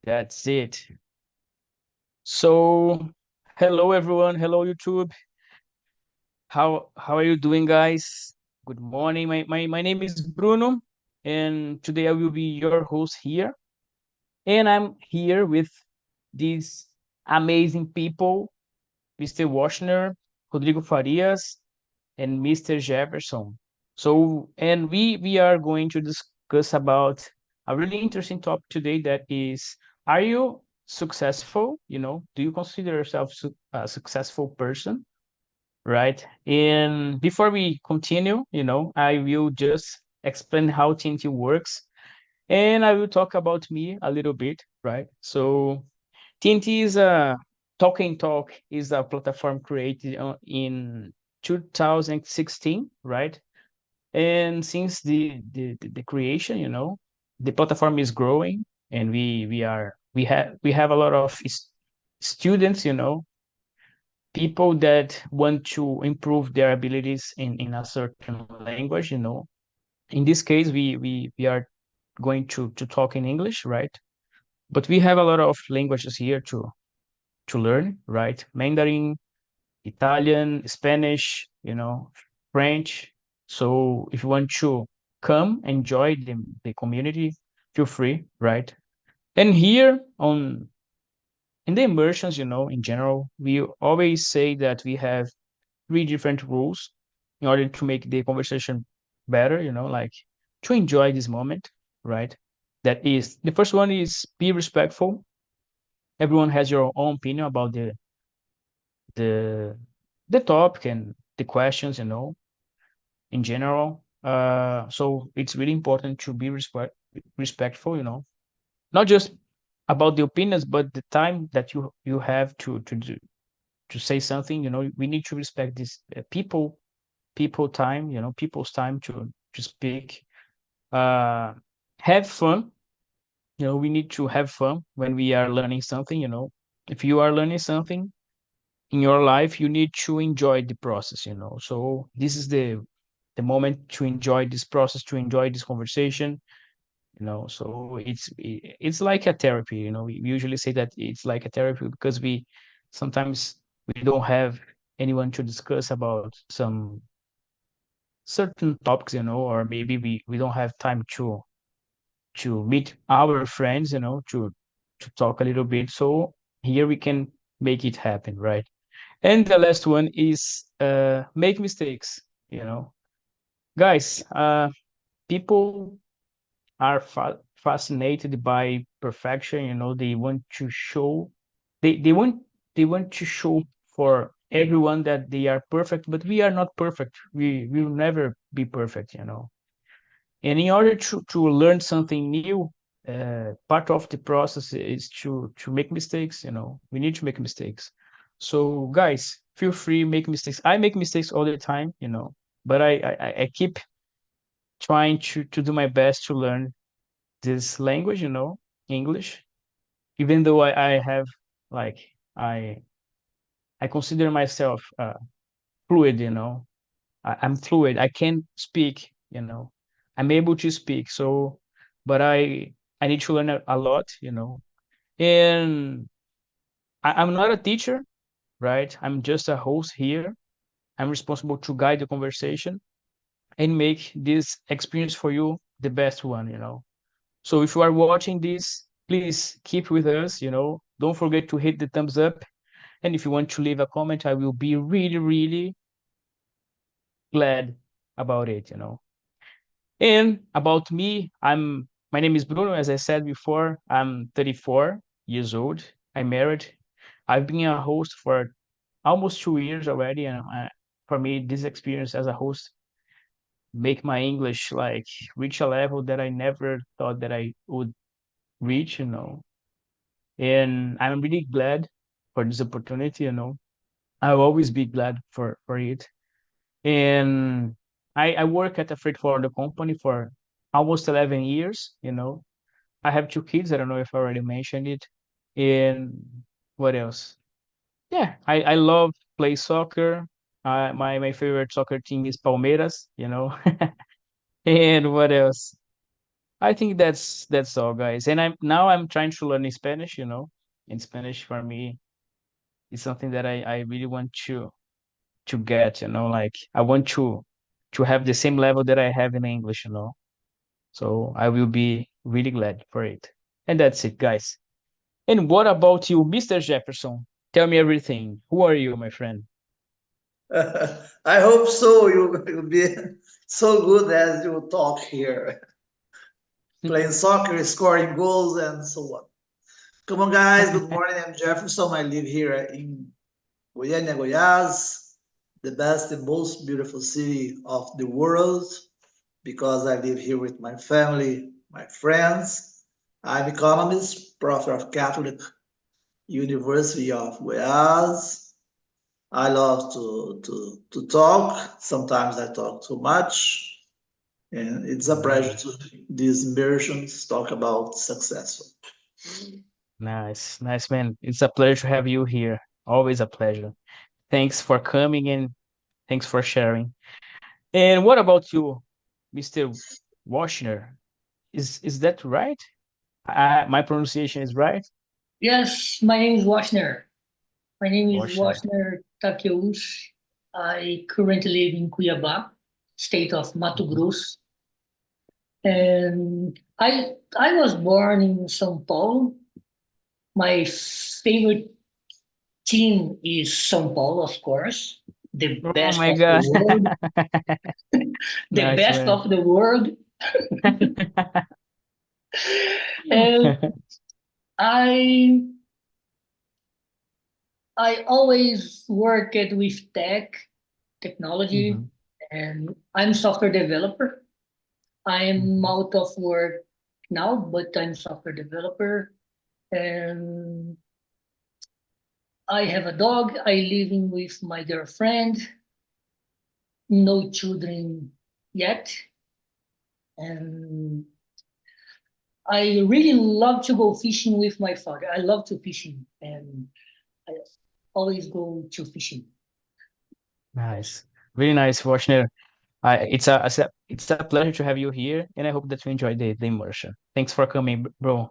That's it. So, hello everyone. Hello YouTube. How are you doing, guys? Good morning. My name is Bruno, and today I will be your host here. And I'm here with these amazing people, Mr. Washner, Rodrigo Farias, and Mr. Jefferson. So, and we are going to discuss about a really interesting topic today that is, are you successful? Do you consider yourself a successful person? Right. And before we continue, I will just explain how TNT works and I will talk about me a little bit, right? So TNT is a Talk is a platform created in 2016, right? And since the creation, the platform is growing, and we have a lot of students, people that want to improve their abilities in a certain language. In this case, we are going to talk in English, right? But we have a lot of languages here to learn, right? Mandarin, Italian, Spanish, French. So if you want to come enjoy the community, feel free, right? And here on in the immersions, in general, we always say that we have three different rules in order to make the conversation better, like to enjoy this moment, right? That is, the first one is be respectful. Everyone has your own opinion about the the topic and the questions, in general. So it's really important to be respectful, not just about the opinions, but the time that you have to say something. We need to respect this people time, people's time to speak. Uh, have fun. We need to have fun when we are learning something. If you are learning something in your life, you need to enjoy the process. So this is the moment to enjoy this process, to enjoy this conversation. So it's like a therapy. We usually say that it's like a therapy because we sometimes we don't have anyone to discuss about some certain topics, or maybe we don't have time to meet our friends, to talk a little bit. So here we can make it happen, right? And the last one is make mistakes, guys. People are fascinated by perfection. They want to show they want to show for everyone that they are perfect, but we are not perfect. We will never be perfect. And in order to learn something new, part of the process is to make mistakes. We need to make mistakes. So guys, feel free, make mistakes. I make mistakes all the time, but I keep trying to do my best to learn this language, English, even though I have like I I consider myself fluid, I'm fluid. I can speak, I'm able to speak. So, but I need to learn a lot, and I'm not a teacher, right? I'm just a host here. I'm responsible to guide the conversation and make this experience for you the best one. So if you are watching this, please keep with us, Don't forget to hit the thumbs up. And if you want to leave a comment, I will be really, really glad about it. And about me, my name is Bruno, as I said before. I'm 34 years old. I'm married. I've been a host for almost 2 years already, and for me, this experience as a host make my English like reach a level that I never thought that I would reach. And I'm really glad for this opportunity. I'll always be glad for it. And I work at a freight forwarder company for almost 11 years. I have two kids. I don't know if I already mentioned it. And what else? Yeah, I love play soccer. My favorite soccer team is Palmeiras. And what else? I think that's all, guys. And I'm trying to learn Spanish. And Spanish for me is something that I really want to get. Like I want to have the same level that I have in English. So I will be really glad for it. And that's it, guys. And what about you, Mr. Jefferson? Tell me everything. Who are you, my friend? I hope so. You'll be so good as you talk here, playing soccer, scoring goals, and so on. Come on, guys. Good morning. I'm Jefferson. I live here in Goiânia, Goiás, the best and most beautiful city of the world, because I live here with my family, my friends. I'm economist, professor of Catholic University of Goiás. I love to talk. Sometimes I talk too much. And it's a pleasure Mm, to these immersions talk about successful. nice, nice, man. It's a pleasure to have you here. Always a pleasure. Thanks for coming and thanks for sharing. And what about you, Mr. Washner? Is that right? My pronunciation is right? Yes, my name is Washner. My name is Washner. Washner Takeuchi. I currently live in Cuiabá, state of Mato Mhm. Grosso. And I was born in São Paulo. My favorite team is São Paulo, of course. The Oh best my of the God. world. The Nice, best man. of the world. And I I always worked with technology, Mhm, and I'm software developer. I'm mhm. out of work now, but I'm software developer, and I have a dog. I living with my girlfriend. No children yet, and I really love to go fishing with my father. I love to fishing, and I always go to fishing. Nice. Really nice, Washner. It's a pleasure to have you here, and I hope that you enjoy the immersion. Thanks for coming, bro.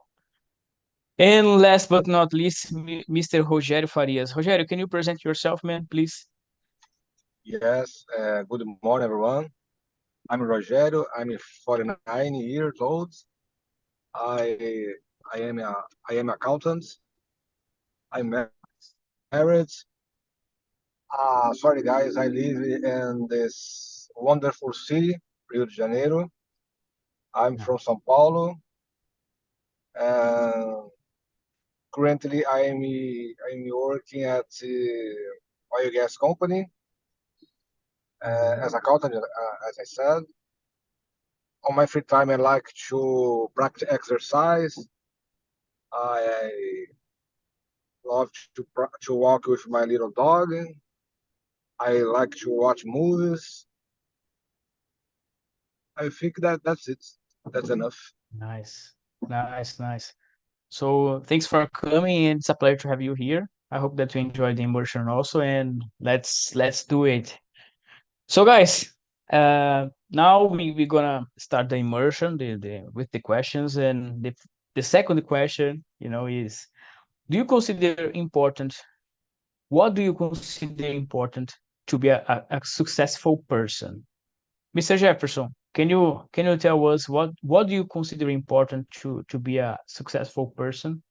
And last but not least, Mr. Rogério Farias. Rogério, can you present yourself, man, please? Yes, good morning, everyone. I'm Rogério. I'm 49 years old. I I am a I am accountant. I'm married. Sorry, guys. I live in this wonderful city, Rio de Janeiro. I'm from Nice. São Paulo. And currently, I'm working at oil gas company Mhm. as accountant, as I said. On my free time, I like to practice exercise. I love to walk with my little dog. I like to watch movies. I think that's it. That's enough. Nice. Nice, nice. So thanks for coming, and it's a pleasure to have you here. I hope that you enjoyed the immersion also, and let's do it. So guys, now we're gonna start the immersion with the questions, and the second question, is do you consider important what do you consider important to be a successful person? Mr. Jefferson, can you tell us what do you consider important to be a successful person?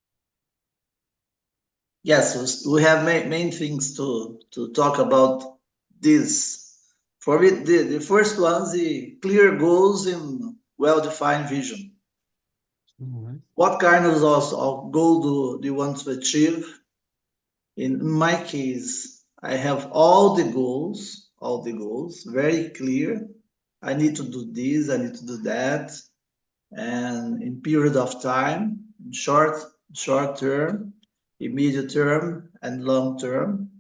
Yes, we have main things to talk about this. For me, the first one is the clear goals and well-defined vision. Mhm, What kind of goal do you want to achieve? In my case, I have all the goals very clear. I need to do this, I need to do that, and in period of time, short term, immediate term, and long term.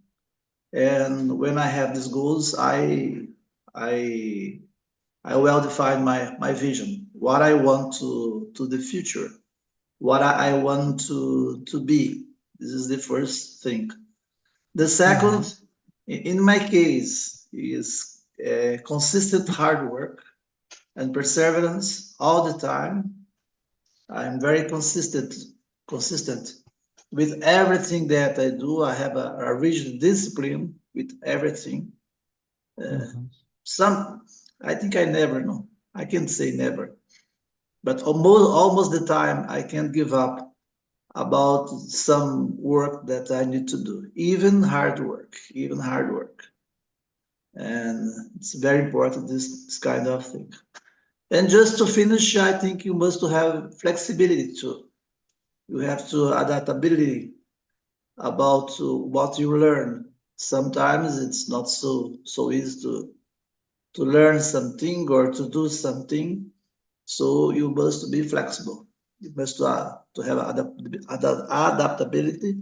And when I have these goals, I I well define my vision, what I want to the future, what I want to be. This is the first thing. The second, mhm, in my case, is consistent hard work and perseverance all the time. I'm very consistent with everything that I do. I have a rigid discipline with everything. Some, I think I never know. I can't say never, but almost the time I can't give up about some work that I need to do, even hard work, and it's very important this kind of thing. And just to finish, I think you must have flexibility too. You have to adaptability about what you learn. Sometimes it's not so easy to learn something or to do something. So you must be flexible. You must to have adaptability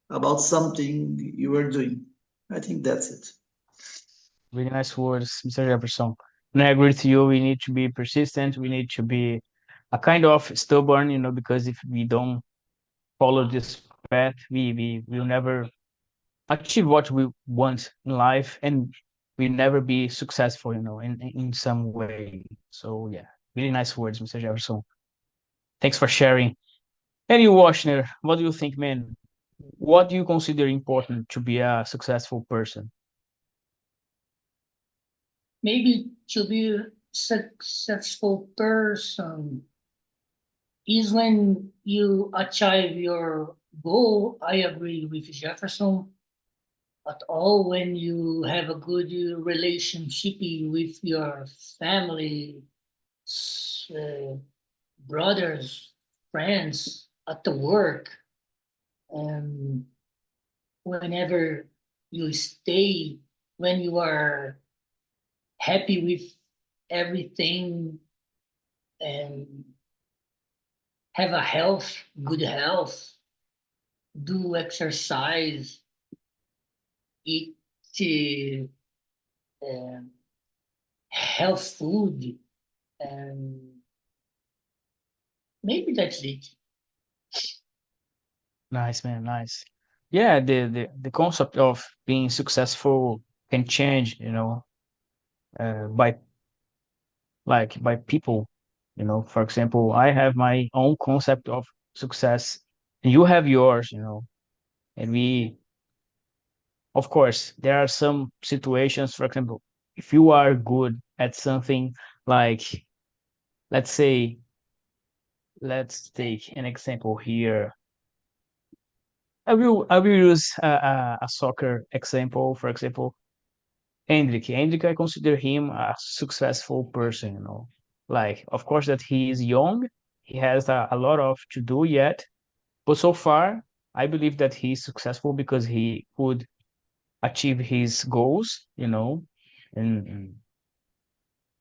about something you are doing. I think that's it. Really nice words, Mr. Jefferson. And I agree with you. We need to be persistent. We need to be a kind of stubborn, because if we don't follow this path, we will never achieve what we want in life, and we never be successful, in some way. So yeah, really nice words, Mr. Jefferson. Thanks for sharing. And you, Washner, what do you think, man? What do you consider important to be a successful person? Maybe to be a successful person is when you achieve your goal. I agree with Jefferson at all. When you have a good relationship with your family, uh, brothers, friends, at the work, and whenever you stay, when you are happy with everything and have a good health, do exercise, eat uh, health food, and maybe that's it. Nice, man, nice. Yeah, the concept of being successful can change, by by people. For example, I have my own concept of success, and you have yours, and of course, there are some situations, for example, if you are good at something, like, let's say, let's take an example here. I will use a soccer example, for example, Hendrik, I consider him a successful person, Like, of course, that he is young, he has a lot of to do yet, but so far, I believe that he's successful because he could achieve his goals, in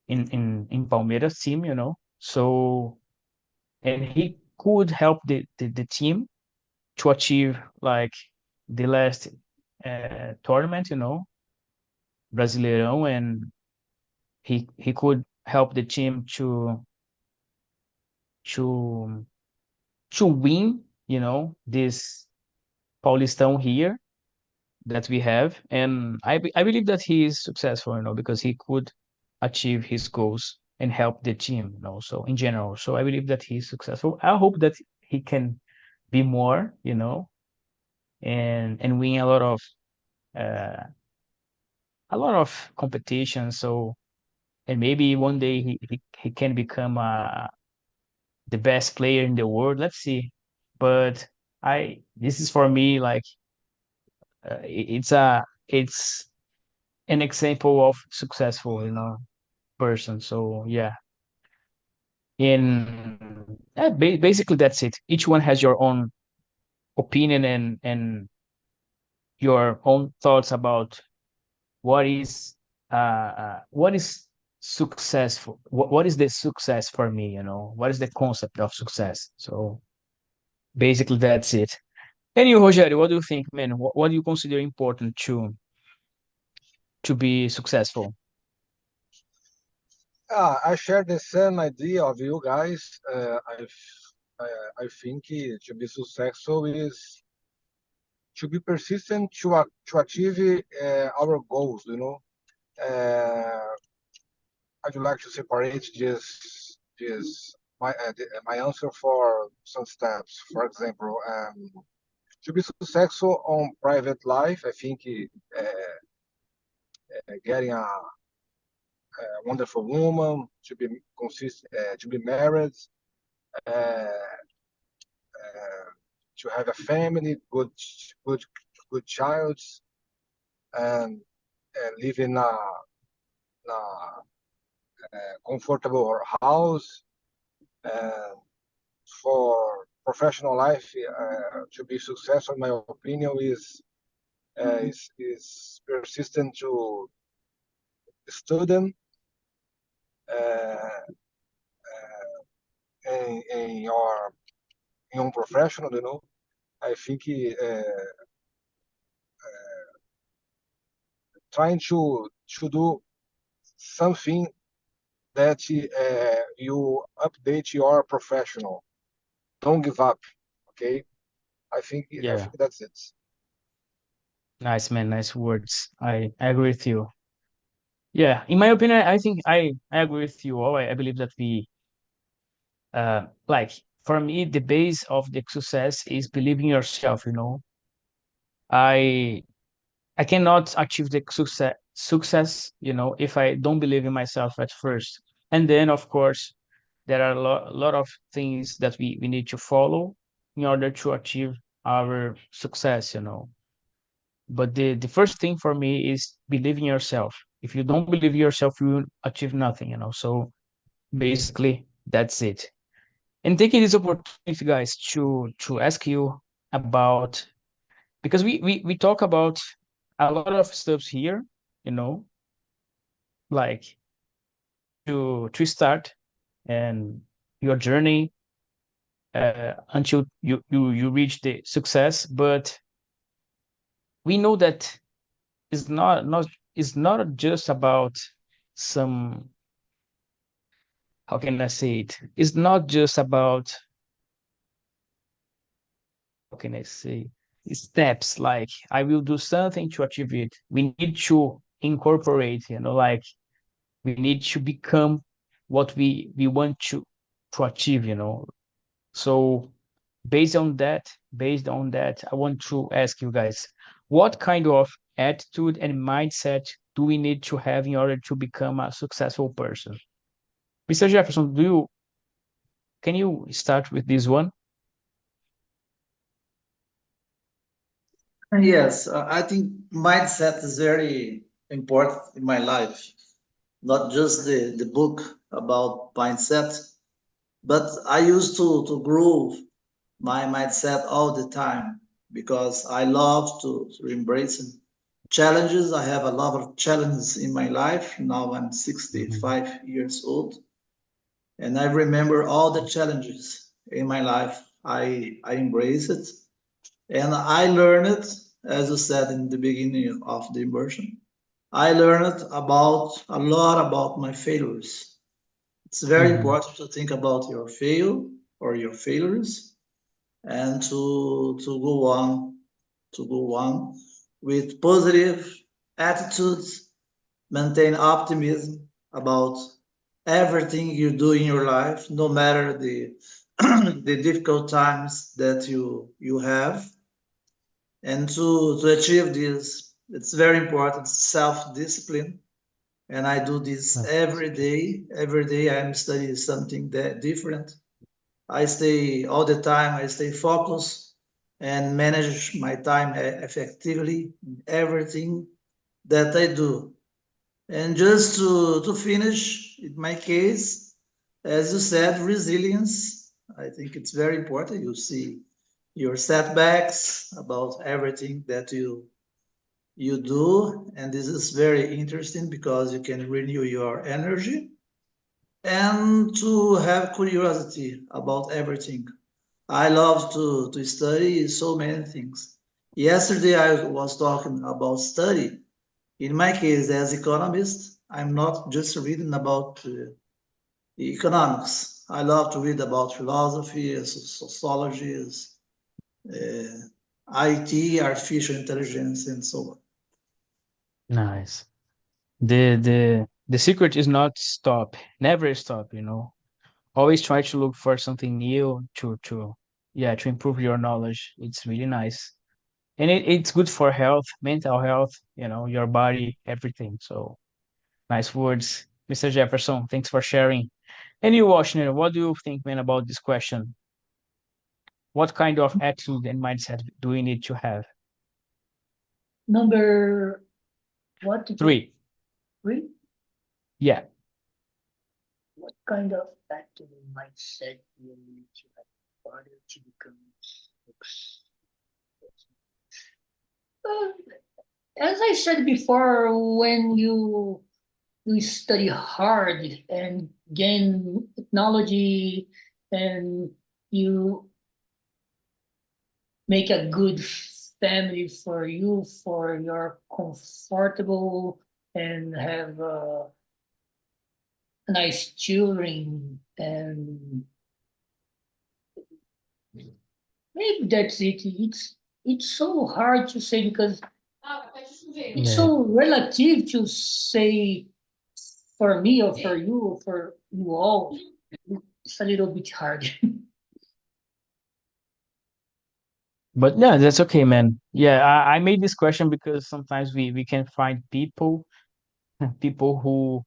in Palmeiras team, So, and he could help the team to achieve, like, the last tournament, Brasileirão, and he could help the team to to win, this Paulistão here that we have. And I believe that he is successful, because he could achieve his goals and help the team, so in general. So I believe that he's successful. I hope that he can be more, and win uh, a lot of competition. So, and maybe one day he can become the best player in the world. Let's see. But this is for me, like, it's an example of successful, person. So yeah, in basically that's it. Each one has your own opinion and your own thoughts about what is what is successful. What is the success for me? What is the concept of success? So basically that's it. And you, Rogério, what do you think, man? What do you consider important to be successful? I share the same idea of you guys. I think to be successful is to be persistent to achieve our goals. I'd like to separate this my answer for some steps. For example, to be successful on private life, I think getting a wonderful woman, to be married, uh, to have a family, good, good child, and live in a comfortable house. And for professional life, to be successful, in my opinion, is persistent to student uh, in your professional. I think trying to do something that you update your professional. Don't give up. Okay, I Yeah, think that's it. nice man, nice words. I agree with you. Yeah, in my opinion, I think I agree with you all. I believe that we like for me the base of the success is believing yourself, you know. I I cannot achieve the success, you know, if I don't believe in myself at first. And then of course there are a lot of things that we need to follow in order to achieve our success, you know. But the first thing for me is believe in yourself. If you don't believe in yourself, you will achieve nothing, you know. So basically that's it. And taking this opportunity, guys, to ask you about, because we talk about a lot of stuff here, you know, like to start and your journey until you reach the success. But we know that it's not just about some, how can I say it? It's not just about, how can I say, steps like I will do something to achieve it. We need to incorporate, you know, like we need to become what we want to achieve, you know. So based on that, I want to ask you guys, what kind of attitude and mindset do we need to have in order to become a successful person? Mr. Jefferson, can you start with this one? Yes, I think mindset is very important in my life. Not just the book about mindset, but I used to grow my mindset all the time because I love to embrace challenges. I have a lot of challenges in my life. Now I'm Mhm. 65 years old, and I remember all the challenges in my life. I embrace it, and I learned, as you said in the beginning of the immersion, I learned about a lot about my failures. It's very Mhm. important to think about your fail or your failures and to go on with positive attitudes, maintain optimism about everything you do in your life, no matter the the difficult times that you have. And to achieve this, it's very important self-discipline. And I do this Nice. every day I'm studying something that different. I stay all the time, I stay focused and manage my time effectively in everything that I do. And just to finish, in my case, as you said, resilience. I think it's very important. You see your setbacks about everything that you do, and this is very interesting because you can renew your energy and to have curiosity about everything. I love to study so many things. Yesterday I was talking about study. In my case, as economist, I'm not just reading about economics. I love to read about philosophy, sociology, IT, artificial intelligence, and so on. Nice. The secret is not stop, never stop, you know. always try to look for something new to improve your knowledge. It's really nice. And it's good for health, mental health, your body, everything. So nice words, Mr. Jefferson. Thanks for sharing. And you, Washington, what do you think, man, about this question? What kind of attitude and mindset do we need to have? Number what did you Three. read? Yeah. What kind of attitude and mindset you need to have in order to become successful? As I said before, when you study hard and gain technology and you make a good family for you, for your comfortable and have nice children, and maybe that's it. It's so hard to say because it's Yeah. so relative to say for me or for you or for you all. It's a little bit hard. But yeah, that's okay, man. Yeah, I made this question because sometimes we can find people who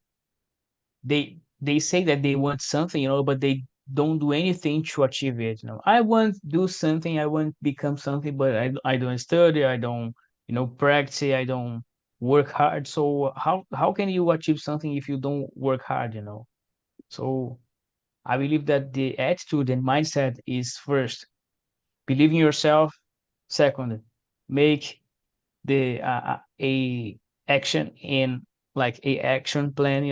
they say that they want something, but they don't do anything to achieve it. I want to do something, I want to become something, but I don't study, I don't, practice, I don't work hard. So how can you achieve something if you don't work hard? So I believe that the attitude and mindset is first, believe in yourself. Second, make the a action in like a action plan,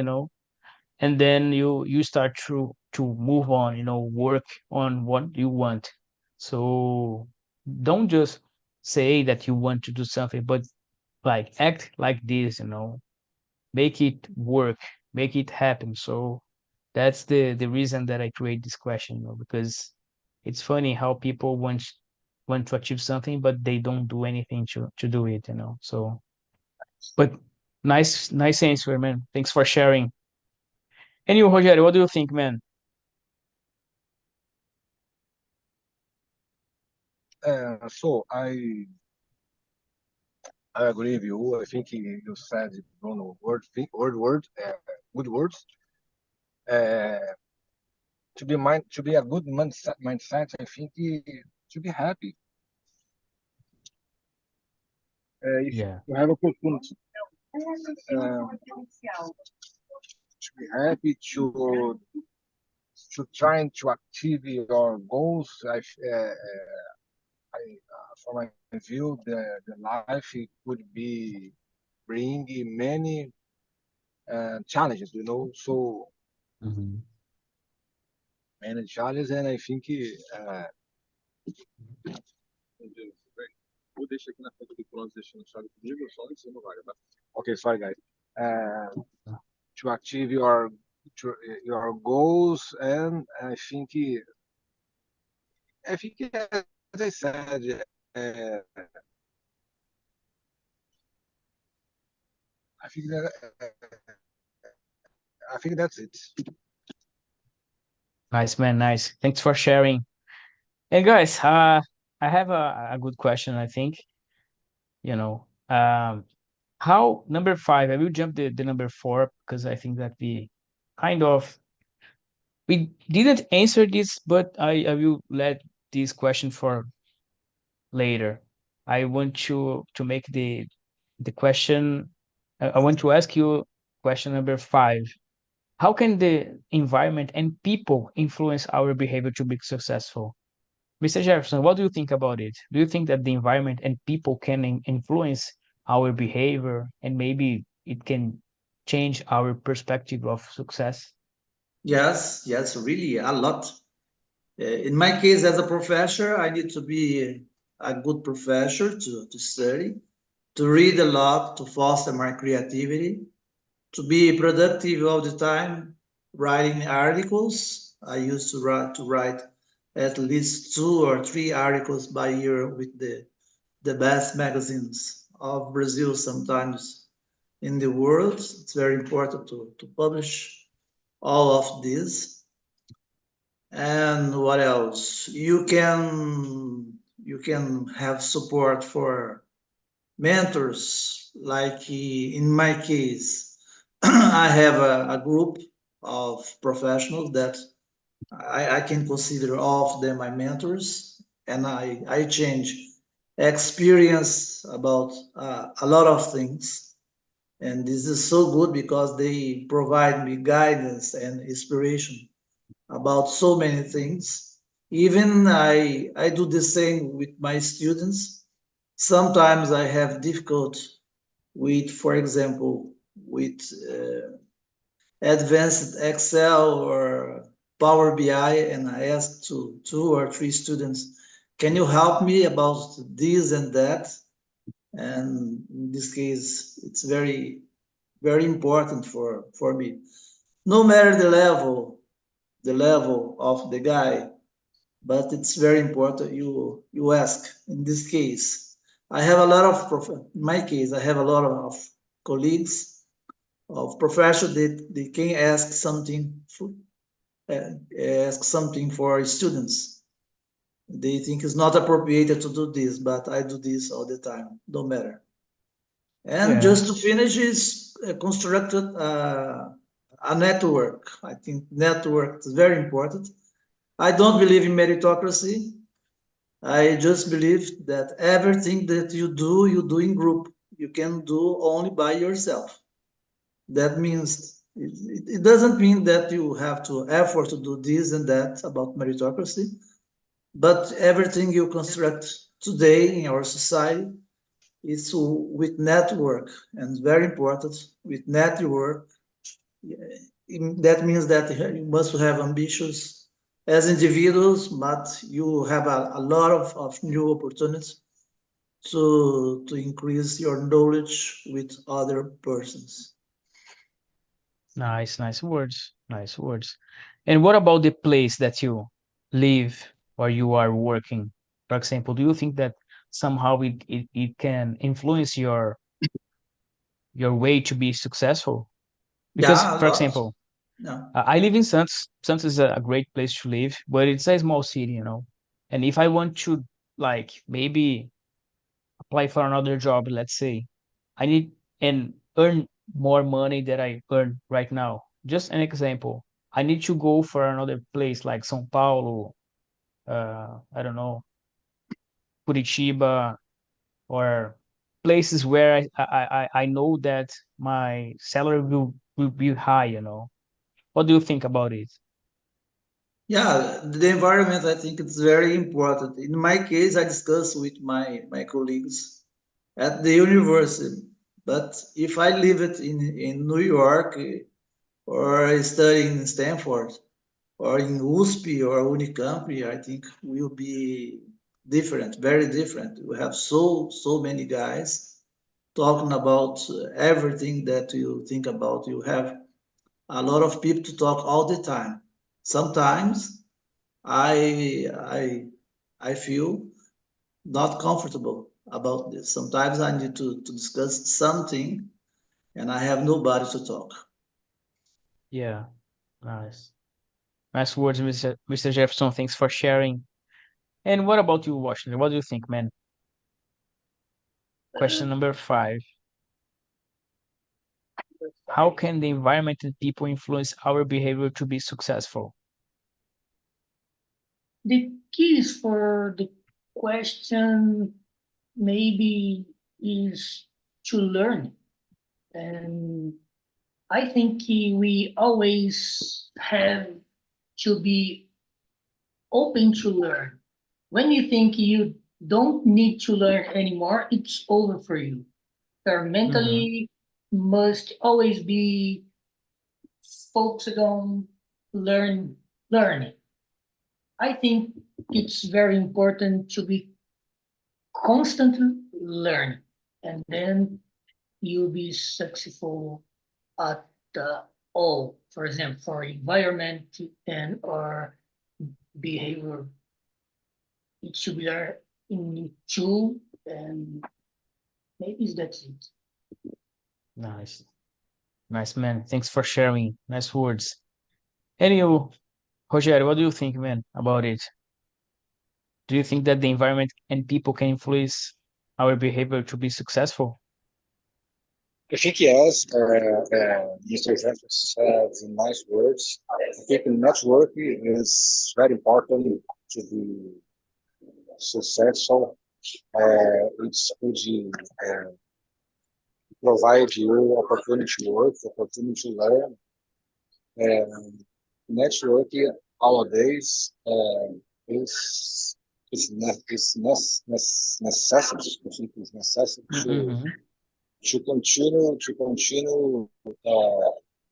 and then you start to move on, work on what you want. So don't just say that you want to do something, but like act like this, make it work, make it happen. So that's the reason that I create this question, because it's funny how people want to achieve something, but they don't do anything to do it. So, but nice answer, man. Thanks for sharing. And you, Rogério, what do you think, man? So I agree with you. I think you said, Bruno, good words. Uh, to be a good mindset, I think to be happy. If Yeah. you have opportunity to be happy, to trying to achieve your goals. From my view, the life it could be bring many challenges. So Mhm. many challenges, and I think vou deixar aqui na frente do Cronos deixando chave comigo, só em cima vai, tá? Okay, sorry guys. To achieve your goals, and I think as I said, uh, I think that I think that's it. Nice, man. Nice. Thanks for sharing. And guys, I have a good question, I think. You know, how number five, I will jump the number four because I think that kind of we didn't answer this, but I will let this question for later. I want to make the question. I want to ask you question number five. How can the environment and people influence our behavior to be successful? Mr. Jefferson, what do you think about it? Do you think that the environment and people can influence our behavior and maybe it can change our perspective of success? Yes, really, a lot. In my case, as a professor, I need to be a good professor to study, to read a lot, to foster my creativity, to be productive all the time, writing articles. I used to write at least 2 or 3 articles by year with the best magazines of Brazil, sometimes in the world. It's very important to publish all of this. And what else? You can have support for mentors. Like in my case, I have a group of professionals that I can consider all of them my mentors, and I change experience about a lot of things. And this is so good because they provide me guidance and inspiration about so many things. Even I do the same with my students. Sometimes I have difficult with, for example, with advanced Excel or Power BI, and I ask to 2 or 3 students, can you help me about this and that? And in this case, it's very, very important for me. No matter the level of the guy, but it's very important you ask. In this case, I have a lot of in my case, I have a lot of colleagues of professionals that they can ask something for students. They think it's not appropriate to do this, but I do this all the time, no matter. And Yeah. just to finish, is constructed a network. I think network is very important. I don't believe in meritocracy. I just believe that everything that you do in group. You can do only by yourself. That means it doesn't mean that you have to effort to do this and that about meritocracy, but everything you construct today in our society is with network, and very important with network. That means that you must have ambitions as individuals, but you have a lot of new opportunities to increase your knowledge with other persons. Nice, nice words. Nice words. And what about the place that you live or you are working? For example, do you think that somehow it can influence your way to be successful? Because, Yeah, a for lot. example, Yeah. I live in Santos. Santos is a great place to live, but it's a small city, you know. And if I want to, like, maybe apply for another job, let's say, I need and earn more money that I earn right now. Just an example. I need to go for another place like São Paulo, I don't know, Curitiba, or places where I know that my salary will be high, you know. What do you think about it? Yeah, the environment, I think it's very important. In my case, I discuss with my colleagues at the university. But if I live it in New York or study in Stanford or in USP or Unicamp, I think will be different, very different. We have so many guys talking about everything that you think about. You have a lot of people to talk all the time. Sometimes I I feel not comfortable about this. Sometimes I need to discuss something and I have nobody to talk. Yeah, nice. Nice words, Mr. Jefferson. Thanks for sharing. And what about you, Washington? What do you think, man? Question number 5. How can the environment and people influence our behavior to be successful? The keys for the question maybe is to learn. And I think we always have to be open to learn. When you think you don't need to learn anymore, it's over for you. Your Mm-hmm. mentally must always be focused on learning. I think it's very important to be constantly learning, and then you'll be successful at all. For example, for environment and or behavior, it should be there in tool, and maybe that's it. Nice. Nice, man. Thanks for sharing. Nice words. And you, Rogério, what do you think, man, about it? Do you think that the environment and people can influence our behavior to be successful? I think yes, Mr. Jefferson said in nice words. I think networking is very important to be successful. It's good provide you opportunity to work, opportunity to learn. And networking nowadays is necessary. I think it's necessary Mhm. to continue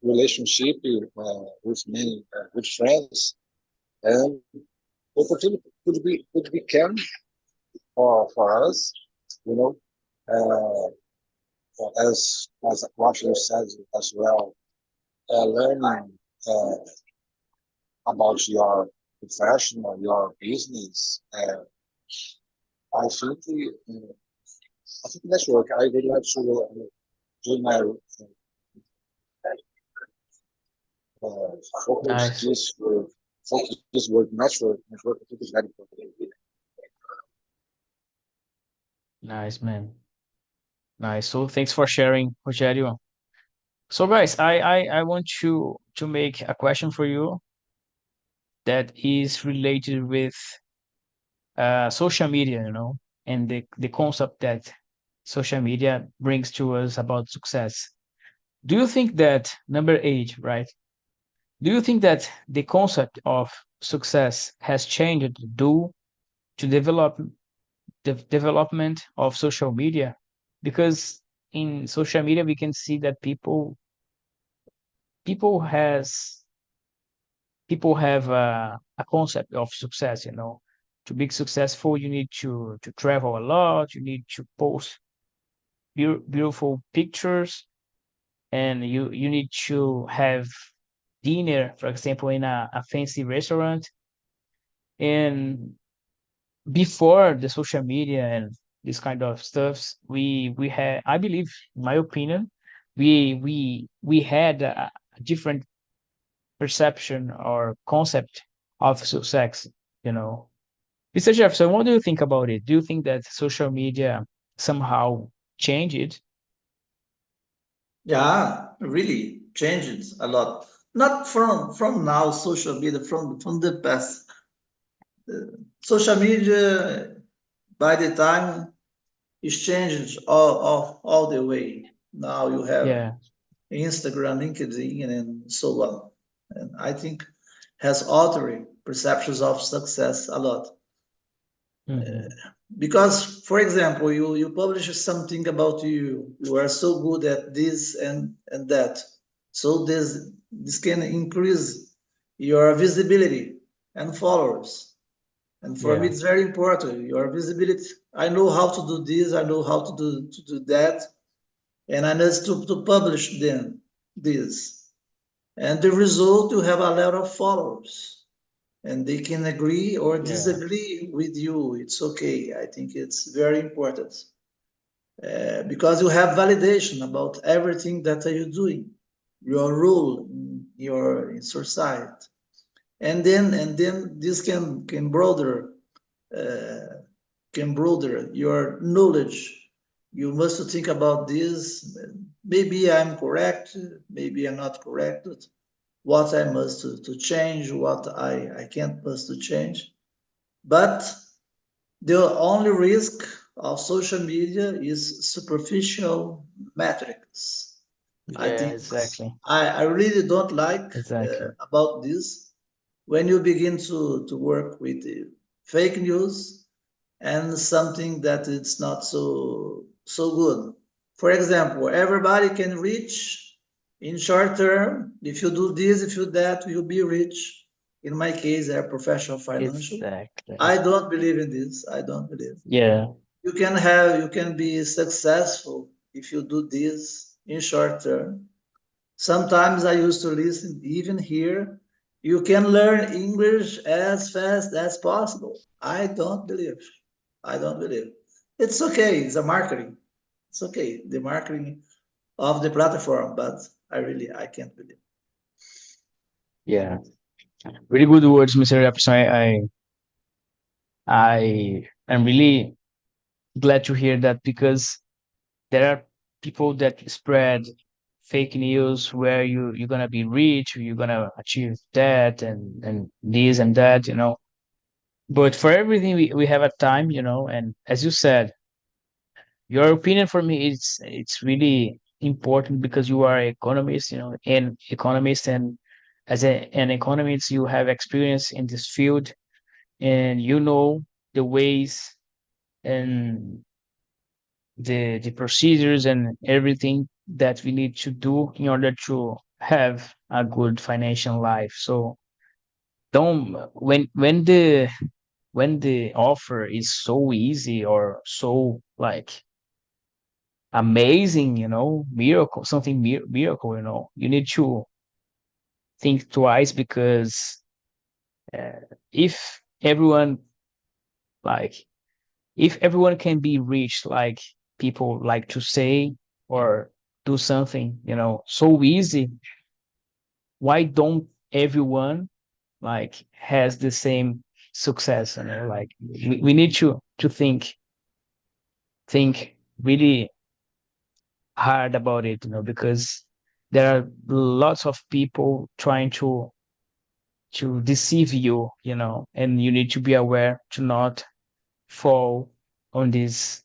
relationship with many with friends, and opportunity could be can for us, you know, as what you said as well, learning about your profession or your business. I think I think that's work. I would like to do my focus Nice, this with focus this work network. Network I think is very important. nice, man. Nice. So thanks for sharing, Rogério. So guys, I want to make a question for you that is related with social media, and the concept that social media brings to us about success. Do you think that number 8, right? Do you think that the concept of success has changed due to the development of social media? Because in social media we can see that people has people have a concept of success. To be successful, you need to travel a lot, you need to post beautiful pictures, and you need to have dinner, for example, in a fancy restaurant. And before the social media and this kind of stuffs, we had, I believe, in my opinion, we had a different perception or concept of success. you know Mr. Jefferson, what do you think about it? Do you think that social media somehow changed it? Yeah, really changes a lot. Not from now, social media, from the past. Social media, by the time, is changed all the way. Now you have Yeah. Instagram, LinkedIn, and so on. And I think has altered perceptions of success a lot. Hmm. Because, for example, you publish something about you are so good at this and that. So this can increase your visibility and followers. And for me, Yeah. it's very important. Your visibility. I know how to do this. I know how to do that, and I need to publish them this. And the result, you have a lot of followers, and they can agree or Yeah. disagree with you. It's okay. I think it's very important because you have validation about everything that you're doing, your role in your in society, and then this uh, can broader your knowledge. You must think about this. Maybe I'm correct. Maybe I'm not correct. What I must to change. What I can't must to change. But the only risk of social media is superficial metrics. I Yeah, think exactly. I really don't like Exactly. about this when you begin to work with fake news and something that it's not so good. For example, everybody can reach in short term. If you do this, if you do that, you'll be rich. In my case, I'm professional financial. Exactly. I don't believe in this. I don't believe. Yeah. You can be successful if you do this in short term. Sometimes I used to listen, even here, you can learn English as fast as possible. I don't believe. I don't believe. It's okay. It's a marketing. It's okay. The marketing of the platform, but I can't believe. Yeah. Really good words, Mr. Jefferson. I am really glad to hear that because there are people that spread fake news where you're gonna be rich, you're gonna achieve that and this and that, you know. But for everything we have a time, you know, and as you said, your opinion for me it's really important because you are an economist, you know, an economist and as an economist you have experience in this field and you know the ways and the procedures and everything that we need to do in order to have a good financial life. So don't when the offer is so easy or so like amazing, you know, miracle, something miracle, you know, you need to think twice because uh, if everyone like if everyone can be rich like people like to say or do something, you know, so easy, why don't everyone like has the same success, you know, like we need to think really hard about it, you know, because there are lots of people trying to deceive you, you know, and you need to be aware to not fall on this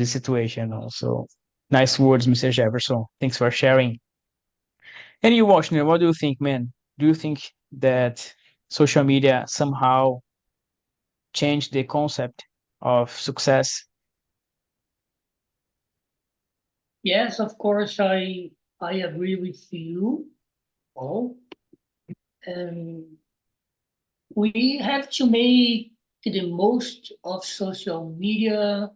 situation also. Nice words, Mr. Jefferson. Thanks for sharing. And you, Washington, what do you think, man? Do you think that social media somehow changed the concept of success? Yes, of course, I agree with you all. And we have to make the most of social media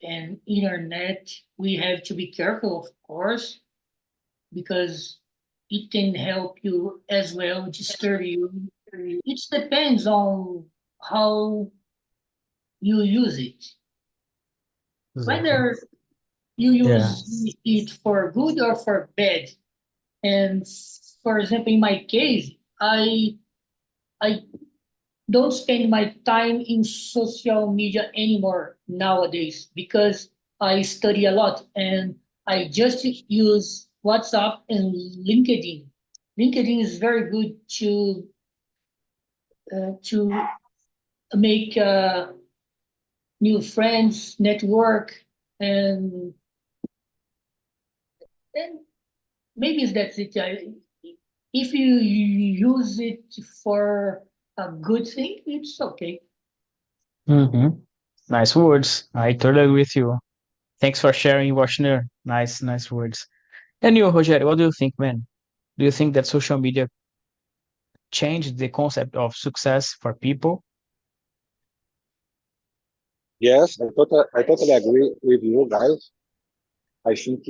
and internet. We have to be careful, of course, because it can help you as well, disturb you. It depends on how you use it. Exactly. Whether you Yeah. use it for good or for bad. And for example, in my case, I don't spend my time in social media anymore nowadays because I study a lot and I just use WhatsApp and LinkedIn. LinkedIn is very good to make new friends, network, and and maybe that's it. If you use it for a good thing, it's okay. Hmm. Nice words. I totally agree with you. Thanks for sharing, Washington. Nice words. And you, Rogério, what do you think, man? Do you think that social media changed the concept of success for people? Yes, I totally agree with you guys. I think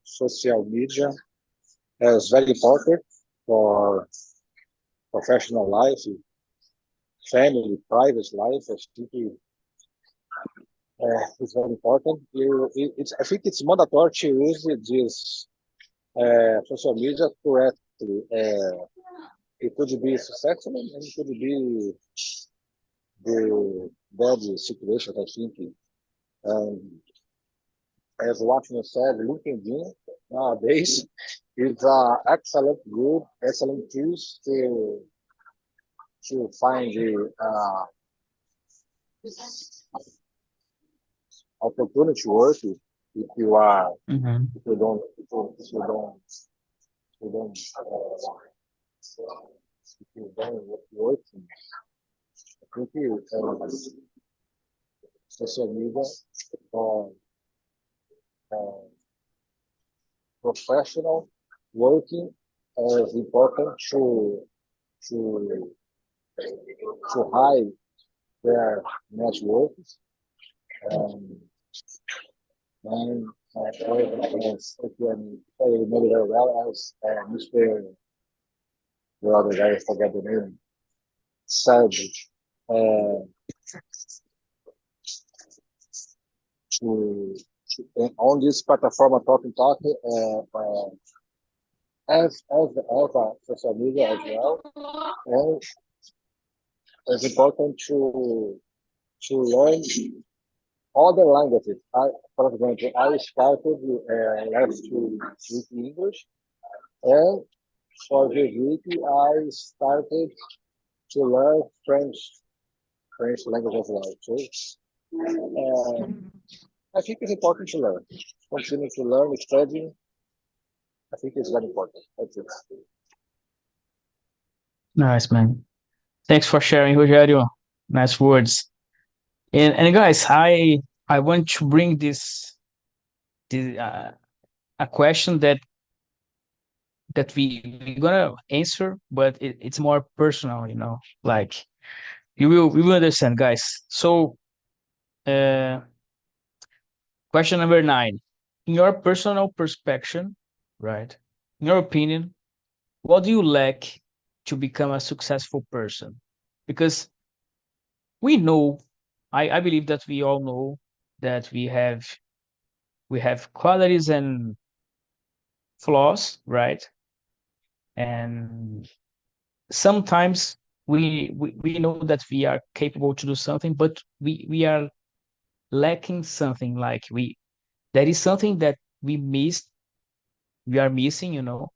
social media is very important for professional life, family, private life. I think it's very important. I think it's mandatory to use this social media correctly. It could be successful and it could be the bad situation. I think, um, as Watson said, LinkedIn nowadays is excellent tools to find the opportunity to work if you are Hmm. if you don't if you don't work. I think social media for uh, professional working is important to to hide their networks. Um, and if I remember very well, as Mr. the other guy, I forget the name, said uh, to on this platform talking talk as a social media as well, and it's important to learn other languages. For example, I started last week English, and for this week I started to learn French language as well. So I think it's important to learn, continue to learn, studying. I think it's very important. That's it. Nice, man. Thanks for sharing, Rogério. Nice words. And guys, I want to bring this a question that we're gonna answer, but it's more personal, you know. Like we will understand, guys. So, uh, question number 9. In your personal perspective, right? In your opinion, what do you lack to become a successful person? Because we know, I believe that we all know that we have qualities and flaws, right? And sometimes we know that we are capable to do something, but we are lacking something. Like we there is something that we are missing, you know,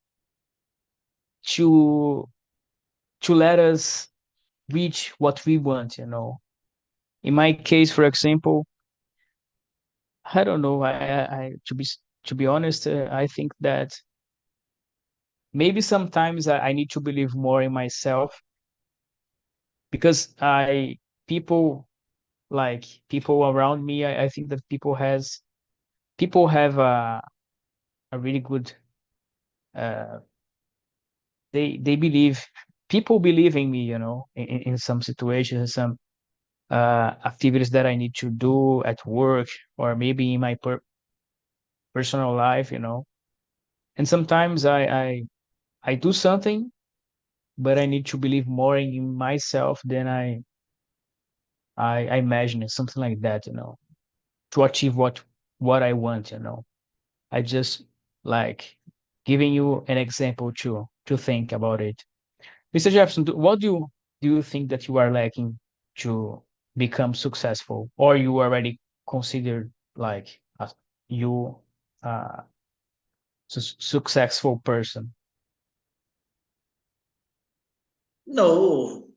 to let us reach what we want, you know. In my case, for example, I don't know. To be honest, I think that maybe sometimes I need to believe more in myself because I people like people around me. I think that people have a really good uh they believe people believe in me, you know, in some situations, some activities that I need to do at work or maybe in my personal life, you know. And sometimes I do something, but I need to believe more in myself than I imagine it, something like that, you know, to achieve what I want, you know. I just like giving you an example to think about it. Mr. Jefferson, what do you think that you are lacking to become successful, or you already considered like you successful person? No,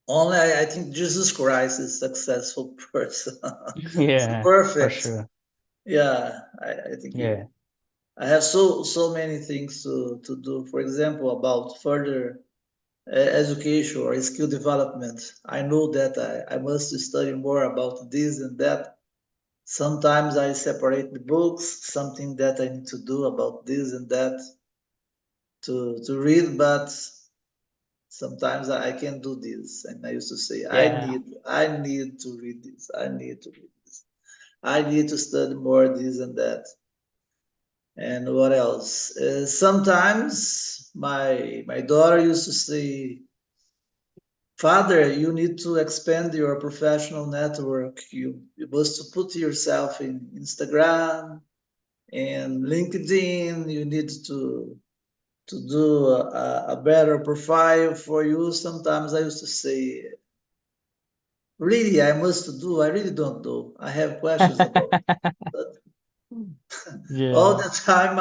only I think Jesus Christ is successful person. It's Yeah, for perfect. sure. Yeah, I think Yeah. I have so many things to do. For example, about further education or skill development. I know that I must study more about this and that. Sometimes I separate the books, something that I need to do about this and that to read, but sometimes I can't do this. And I used to say, Yeah. I need to read this. I need to read this. I need to study more this and that. And what else? Sometimes my daughter used to say, "Father, you need to expand your professional network. You must put yourself in Instagram and LinkedIn. You need to do a better profile for you." Sometimes I used to say, "Really, I must do. I really don't know. I have questions about." But all Yeah. the time,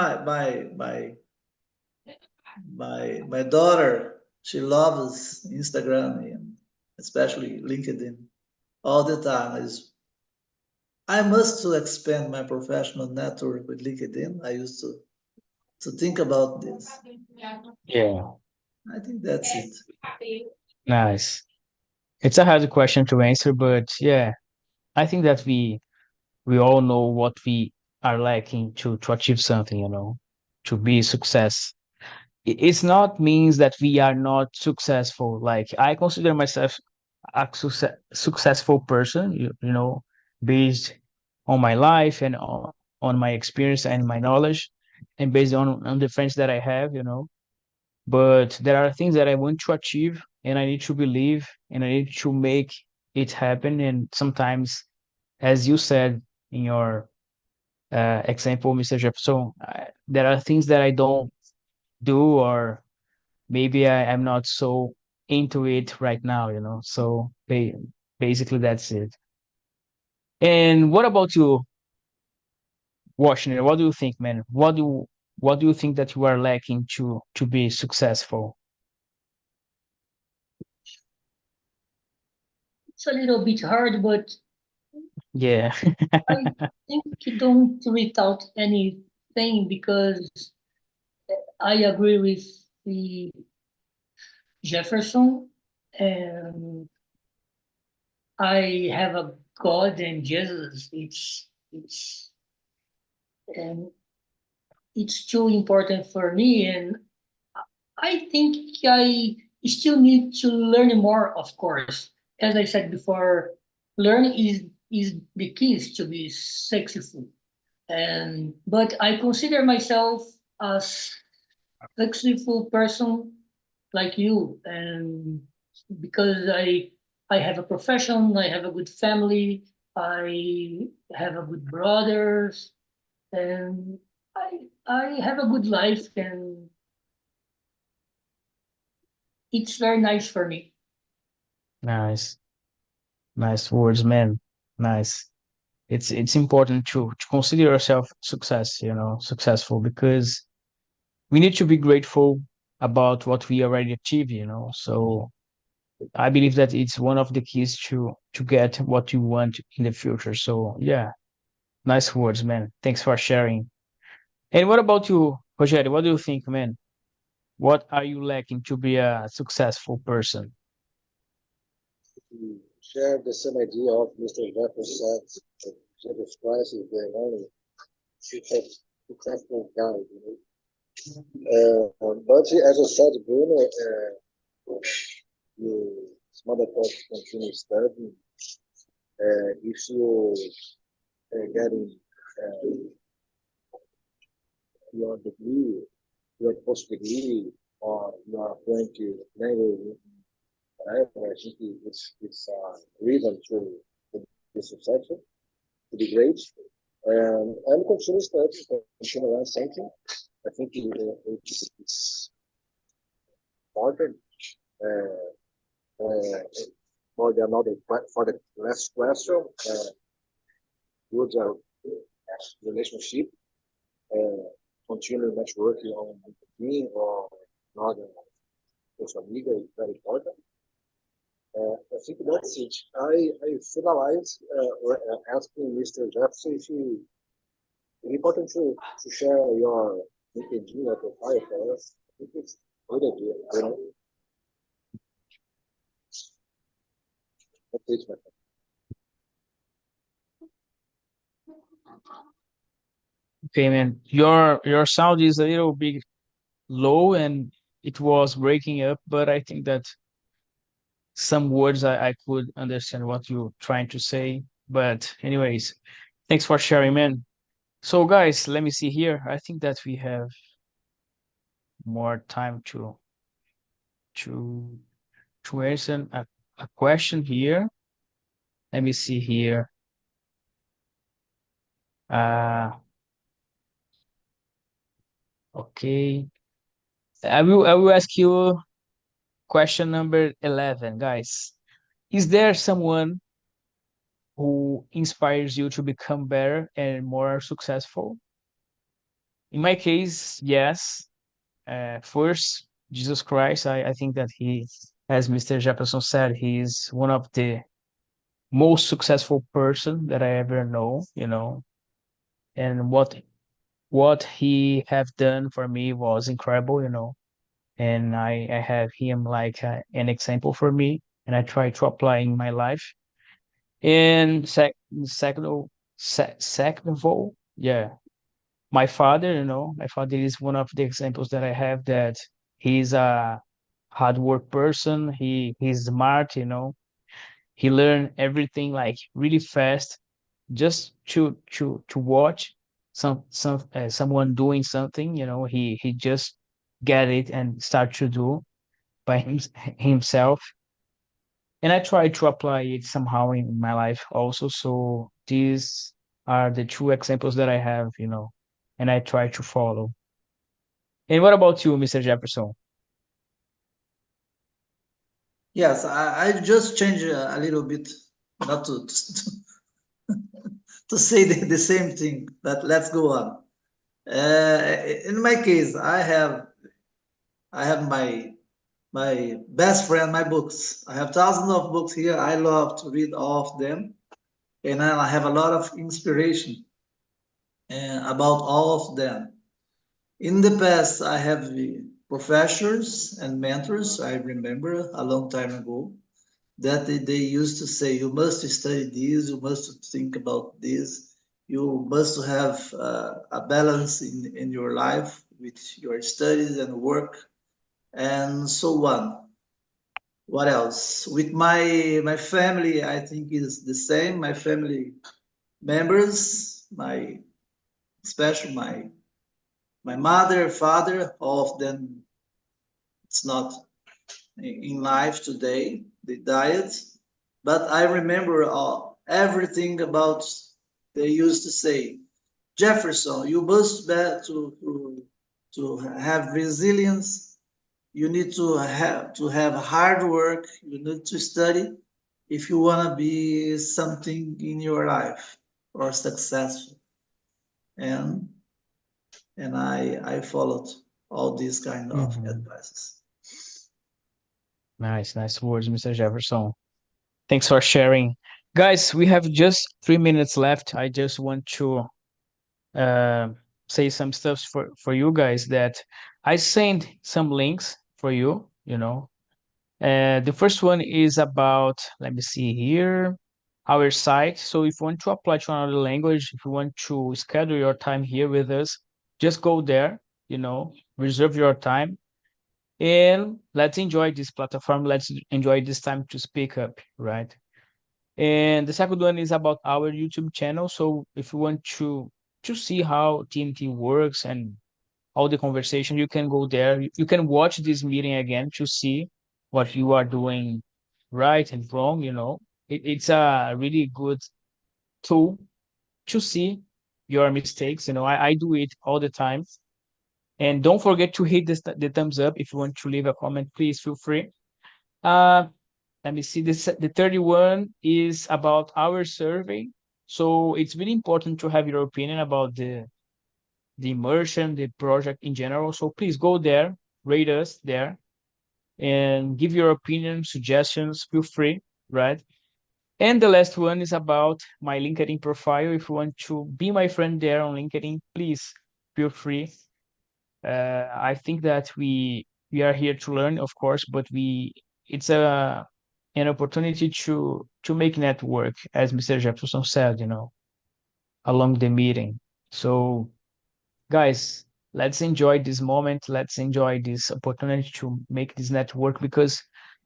my daughter, she loves Instagram and especially LinkedIn. All the time is I must to expand my professional network with LinkedIn. I used to think about this. Yeah. I think that's it. Nice. It's a hard question to answer, but yeah, I think that we all know what we are lacking to achieve something, you know, to be success. It's not means that we are not successful. Like I consider myself a successful person, you know, based on my life and on my experience and my knowledge, and based on the friends that I have, you know. But there are things that I want to achieve, and I need to believe, and I need to make it happen. And sometimes, as you said in your example, Mr. Jefferson, there are things that I don't. do, or maybe I'm not so into it right now, So basically that's it. And what about you, Washington? What do you think, man? What do you think that you are lacking to be successful? It's a little bit hard, but Yeah. I think you don't read out anything because I agree with the Jefferson, and I have a God and Jesus. And it's too important for me, and I think I still need to learn more. Of course, as I said before, learn is the keys to be successful. And but I consider myself a successful person like you, and because I have a profession, I have a good family, I have a good brothers, and I have a good life, and it's very nice for me. Nice. Nice words, man. Nice. It's important to consider yourself successful, because we need to be grateful about what we already achieved. So I believe that it's one of the keys to get what you want in the future. So yeah, nice words, man. Thanks for sharing. And what about you, Rogério? What do you think, man? What are you lacking to be a successful person? We share the same idea of Mr. Jefferson said that Jesus Christ is the only successful guide. But as I said, Bruno, you, it's mandatory to continue studying. If you getting your degree, your post degree, or your fluent language, whatever, I think it's a reason to be successful, to be great. And continue studying, continue learning something. I think it's important. Uh, for the last question, good relationship, uh, continue networking on LinkedIn or another social media is very important. I think that's it. I finalize asking Mr. Jefferson if he it's important to share your LinkedIn or profile for us. I think it's a good idea. That's it, my friend. Okay, man. Your sound is a little bit low, and it was breaking up, but I think that some words I could understand what you're trying to say. But anyways, thanks for sharing, man. So guys, let me see here. I think that we have more time to to answer a question here. Let me see here. Uh okay. I will ask you question number 11, guys. Is there someone who inspires you to become better and more successful? In my case, yes. First, Jesus Christ. I think that he, as Mr. Jefferson said, he is one of the most successful person that I ever know. And what he have done for me was incredible. And I have him like an example for me, and I try to apply in my life. And second of all, yeah, my father is one of the examples that I have, that he's a hard work person. He's smart. He learned everything like really fast, just to watch someone doing something. He just get it and start to do by himself. And I try to apply it somehow in my life also. So these are the two examples that I have, and I try to follow. And what about you, Mr. Jefferson? Yes, I just changed a little bit, not to say the same thing, but let's go on. In my case, I have my best friend, my books. I have thousands of books here. I love to read all of them, and I have a lot of inspiration about all of them. In the past, I have professors and mentors. I remember a long time ago that they used to say, you must study this, you must think about this, you must have a balance in your life with your studies and work and so on. What else? With my family, I think is the same. My family members, my especially my mother, father, all of them, it's not in life today. They died, but I remember everything about. They used to say, Jefferson, you must be to have resilience. You need to have hard work. You need to study if you want to be something in your life or successful. And I followed all these kind of Mhm. advices. Nice words, Mr. Jefferson. Thanks for sharing. Guys, we have just 3 minutes left. I just want to uh, say some stuff for you guys that I sent some links for you, you know. The first one is about, let me see here, our site. So if you want to apply to another language, if you want to schedule your time here with us, just go there, reserve your time and let's enjoy this platform. Let's enjoy this time to speak up, right? And the second one is about our YouTube channel. So if you want to see how TNT works and all the conversation, you can go there. You can watch this meeting again to see what you are doing right and wrong, it's a really good tool to see your mistakes. I do it all the time. And don't forget to hit the thumbs up. If you want to leave a comment, please feel free. Uh, Let me see. The 31 is about our survey. So it's really important to have your opinion about the immersion, the project in general. So please go there, rate us there, and give your opinion, suggestions. Feel free, right? And the last one is about my LinkedIn profile. If you want to be my friend there on LinkedIn, please feel free. I think that we are here to learn, of course, but it's an opportunity to make network, as Mr. Jefferson said, along the meeting. So, guys, let's enjoy this moment. Let's enjoy this opportunity to make this network because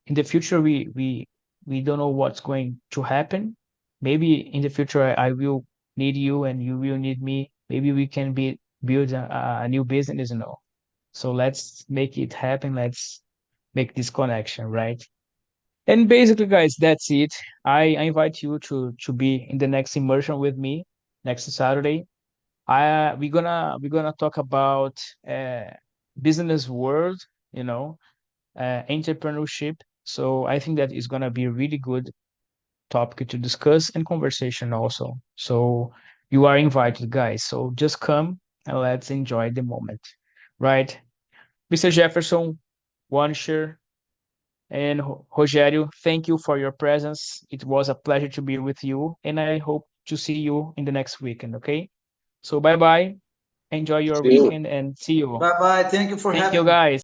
in the future we don't know what's going to happen. Maybe in the future I will need you and you will need me. Maybe we can build a new business, So let's make it happen. Let's make this connection, right? And basically, guys, that's it. I invite you to be in the next immersion with me next Saturday. We're gonna talk about uh, business world, entrepreneurship. So I think that is gonna be a really good topic to discuss and conversation also. So you are invited, guys. So just come and let's enjoy the moment, right? Mr. Jefferson, Wansher, and Rogério, thank you for your presence. It was a pleasure to be with you, and I hope to see you in the next weekend, okay? So bye bye. Enjoy your See you. weekend and see you. Bye bye. Thank you for Thank you, having me. guys.